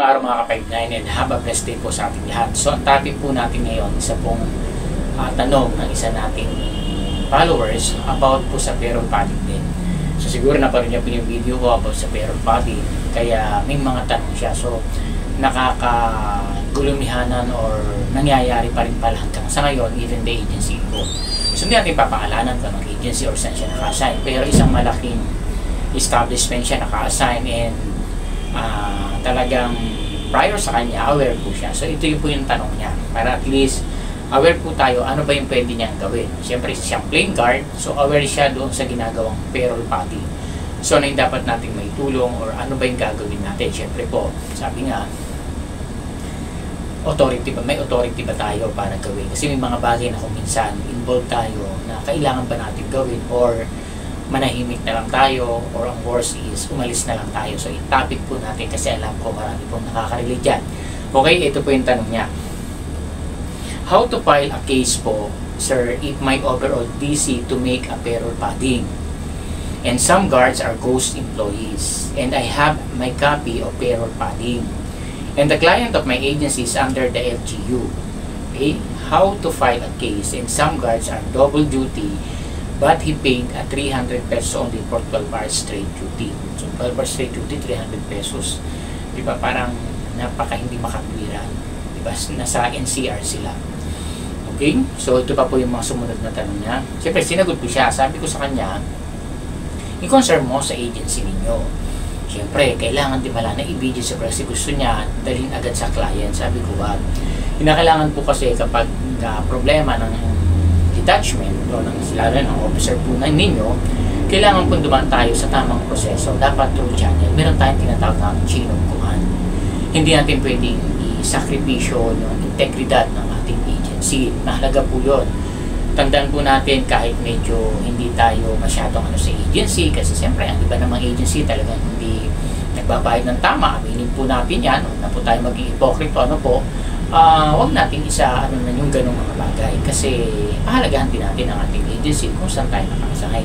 Magandang araw mga ka-5-9 and have a blessed day po sa ating lahat. So ang topic po natin ngayon, isa pong tanong ng isa nating followers about po sa payroll padding din. So siguro naparin niyo po yung video ko about sa payroll padding, kaya may mga tanong siya. So nakakagulumihanan or nangyayari pa rin pala hanggang sa ngayon, even the agency po. So hindi natin papangalanan kung anong agency or saan siya naka-assign, pero isang malaking establishment siya naka-assign and talagang prior sa kanya, aware po siya. So ito yung po yung tanong niya, para at least aware po tayo ano ba yung pwede niyang gawin. Siyempre siyang plain guard, so aware siya doon sa ginagawang payroll padding. So ano yung dapat nating may tulong or ano ba yung gagawin natin. Siyempre po, sabi nga, may authority ba tayo para gawin? Kasi may mga bagay na kung minsan involved tayo na kailangan ba natin gawin or manahimik na lang tayo, or ang worst is umalis na lang tayo. So i-topic po natin kasi alam ko marami pong nakaka-relate dyan. Okay, ito po yung tanong niya. How to file a case po, sir, if my overall DC to make a payroll padding and some guards are ghost employees and I have my copy of payroll padding and the client of my agency is under the LGU. Okay, how to file a case and some guards are double duty but he paid a 300 pesos only for 12 hours straight duty. So 12 hours straight duty, 300 pesos. Diba? Parang napaka hindi makatwiran. Diba? Nasa NCR sila. Okay? So ito pa po yung mga sumunod na tanong niya. Siyempre, sinagot ko siya. Sabi ko sa kanya, i-concern mo sa agency ninyo. Siyempre, kailangan din pala na i-video sa kasi gusto niya dalhin agad sa client. Sabi ko, wag. Kinakailangan po kasi kapag problema ng detachment o ng lalo ng officer po na ninyo, kailangan po dumaan tayo sa tamang proseso. Dapat through channel. Meron tayong tinatawag na chain of command. Hindi natin pwedeng i-sakripisyo yung integridad ng ating agency. Mahalaga po yun. Tandaan po natin kahit medyo hindi tayo masyadong sa agency, kasi siyempre ang iba namang agency talagang hindi nagbabayad ng tama. Aminin po natin yan. Huwag na po tayo maging hipokrito. Huwag natin na yung ganong mga bagay, kasi pahalagahan din natin ang ating agency kung saan tayo nakasahay.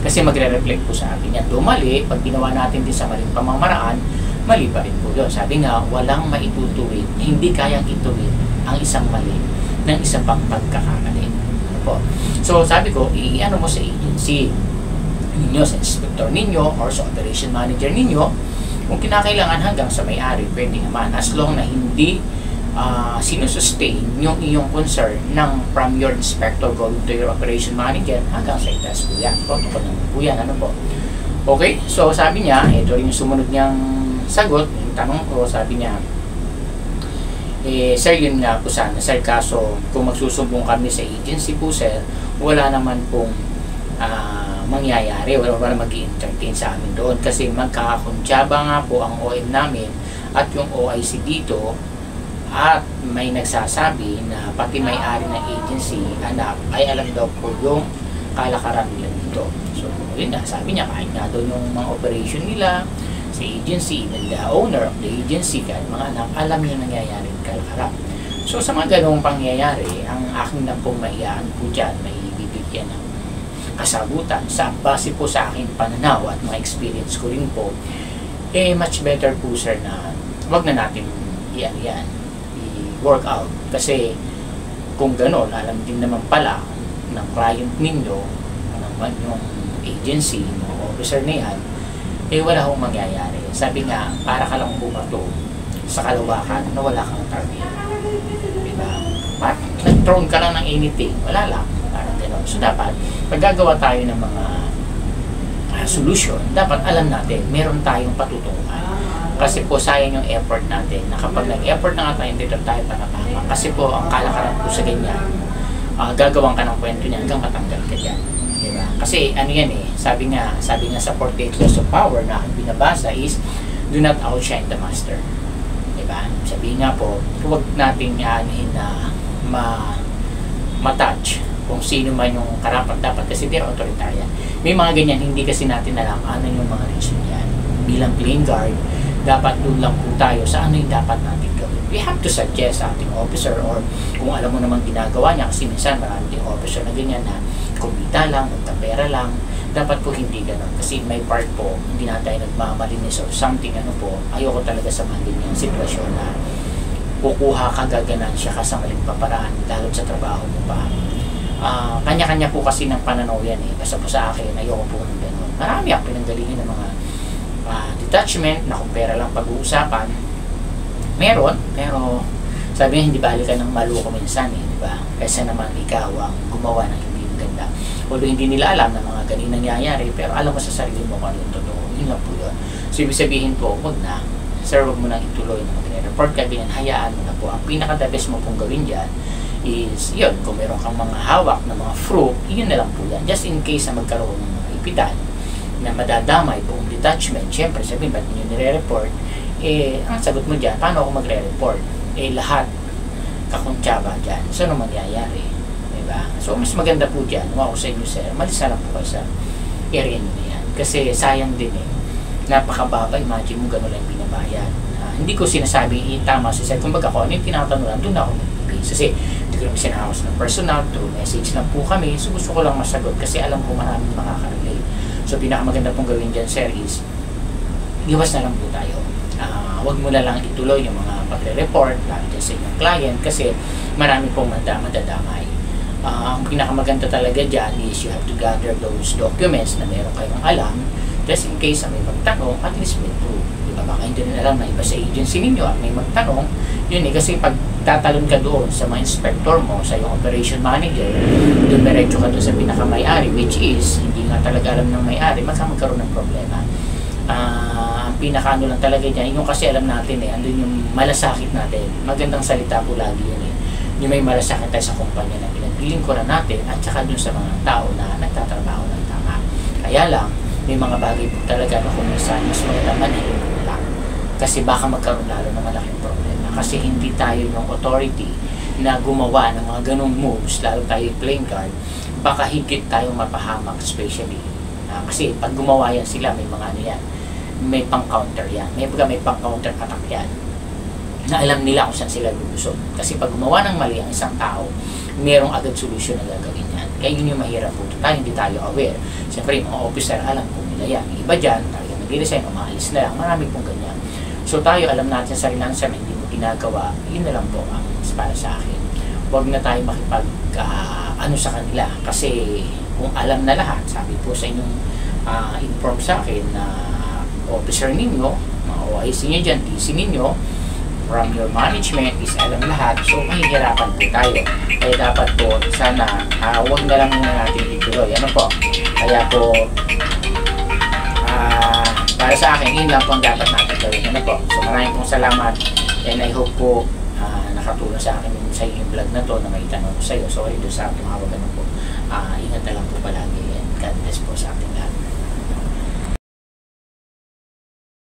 Kasi magre-reflect po sa atin yan. Mali, pag ginawa natin din sa maling pamamaraan, mali pa rin po yun. Sabi nga, walang maitutuwid, hindi kayang ituwid ang isang mali ng isang pang pagkakamali. So sabi ko, i-ano mo sa agency ninyo, sa inspector ninyo or sa operation manager ninyo, kung kinakailangan hanggang sa may-ari, pwede naman, as long na hindi sinusustain yung iyong concern from your inspector going to your operation manager hanggang sa itaas po yan. Protocol naman po yan. Okay? So sabi niya, ito rin yung sumunod niyang sagot. Yung tanong ko, sabi niya, sir, yun nga po sana, sir, kaso kung magsusumbong kami sa agency po, sir, wala naman pong mangyayari, wala mag-i-entertain sa amin doon kasi magkakakuntsaba nga po ang OM namin at yung OIC dito. At may nagsasabi na pati may-ari ng agency, anak, ay alam daw po yung kalakaran nila dito. So, yun na, sabi niya, kahit nga doon yung mga operation nila, sa agency, even the owner of the agency, kahit mga anak, alam yung nangyayari ng kalakaran. So, sa mga ganong pangyayari, ang aking na pong maiyaan po dyan, may bibigyan ng kasagutan sa base po sa aking pananaw at mga experience ko rin po, much better po, sir, na wag na natin yan work out. Kasi kung gano'n, alam din naman pala ng client ninyo, naman yung agency, yung officer na yan, wala akong mangyayari. Sabi nga, para ka lang bumato sa kalawakan na wala kang target. Diba? Nag-thrown ka lang ng anything, wala lang. Parang gano'n. So dapat, pag gagawa tayo ng mga solution, dapat alam natin, meron tayong patutunguhan. Kasi po sayang yung effort natin, na kapag nag-effort na nga tayo, dito tayo panapama. Kasi po ang kalakaran po sa ganyan, gagawin ka ng kwento niya hanggang matanggal ka dyan. Diba? Kasi ano yan sabi nga sa 48 laws of power na aking binabasa is, do not outshine the master. Diba? Sabi nga po, huwag natin aanihin na ma-touch kung sino man yung karapat dapat, kasi they're authoritarian. May mga ganyan, hindi kasi natin alam ano yung mga reason yan. Bilang plain guard, dapat doon lang po tayo sa ano yung dapat natin gawin. We have to suggest sa ating officer, or kung alam mo naman ginagawa niya, kasi minsan marami ding officer na ganyan na kumita lang, magkapera lang, Dapat po hindi ganun. Kasi may part po, hindi na tayo nagmamalinis or something, ayoko talaga sa mga ganyang sitwasyon na kukuha ka gaganansya ka sa maling paparaan, lalo sa trabaho mo pa. Kanya-kanya po kasi ng pananaw yan eh. Basta po sa akin, ayoko po ng ganun. Marami ang pinanggalingan ng mga detachment na kung pera lang pag-uusapan. Meron, pero sabi niya, hindi bali ka ng maluko minsan eh, di ba? Kaysa naman ikaw ang gumawa ng hindi maganda. Although hindi nila alam na mga ganun nangyayari, pero alam mo sa sarili mo kung ano yung totoo. Yun lang po yun. So, ibig sabihin po, wag na. Sir, wag mo nang ituloy na mag-report ka, ganyan, hayaan mo na po. Ang pinaka-the best mo pong gawin dyan is, yun, kung meron kang mga hawak na mga fruit, yun na lang po yan. Just in case na magkaroon ng mga ipitan na madadamay buong detachment, syempre, sabihin, ba't nyo nire-report? Ang sagot mo dyan, paano ako magre-report? Lahat kakuntsaba dyan. So, ano mangyayari? Diba? So, mas maganda po dyan, ako sa inyo, sir, malis na lang po kayo sa area nyo na yan. Kasi sayang din eh. Napakababa, imagine mo gano'n lang binabayad. Hindi ko sinasabing tama si sir. Kumbaga ko, ano yung tinatanungan, doon ako mag-base. Kasi hindi ko naman sinahos ng personal, through message lang po kami. So, gusto ko lang masagot kasi alam ko maraming makaka-relate. So, pinakamaganda pong gawin dyan, sir, is iwas na lang po tayo. Huwag mo na lang ituloy yung mga pagre-report lalo dyan sa inyong client kasi marami pong madadamay. Ang pinakamaganda talaga dyan is you have to gather those documents na meron kayong alam just in case na may magtanong, at least may proof. Diba? Baka hindi rin alam na iba sa agency ninyo at may magtanong, yun eh, kasi pag tatalon ka doon sa mga inspector mo, sa yung operation manager, doon merecho ka doon sa pinaka-may-ari, which is, hindi nga talaga alam ng may-ari, magkakaroon ng problema. Ang pinaka-ano lang talaga dyan, yung kasi alam natin eh, andun yung malasakit natin. Magandang salita po lagi yun eh. Yung may malasakit tayo sa kumpanya na pinaglilingkuran natin at saka dun sa mga tao na nagtatrabaho ng tama. Kaya lang, may mga bagay po talaga na kung minsan mas maganda manahimik na lang. Kasi baka magkaroon lalo na malaking problema. Kasi hindi tayo yung authority na gumawa ng mga ganong moves, lalo tayo playing card, baka higit tayong mapahamak, especially. Kasi pag gumawa yan sila, may mga ano yan, may pang-counter yan. May pang-counter attack yan. Na alam nila kung saan sila lulusot. Kasi pag gumawa ng mali ang isang tao, merong agad solusyon na gagawin yan. Kaya yun yung mahirap po. Tayo hindi tayo aware. Siyempre, yung mga officer, alam po nila yan. Yung iba dyan, talagang nag-resign, umaalis na lang. Marami pong ganyan. So tayo, alam natin sa freelancer na hindi mo ginagawa, yun na lang po ang para sa akin. Huwag na tayo makipag sa kanila. Kasi kung alam na lahat, sabi po sa inyong inform sa akin na officer ninyo, mga OIC nyo dyan, DC ninyo, from your management is alam lahat, so mahihirapan po tayo. Kaya dapat po, sana, huwag na lang muna natin ituloy. Ano po? Kaya po, para sa akin, yun lang po ang dapat natin gawin. Ano po? So maraming pong salamat and I hope po nakatulong sa akin sa yung vlog na to na may tanong ko sa iyo. Sorry doon sa ating mga wag po. Ingat na lang po palagi and God bless po sa ating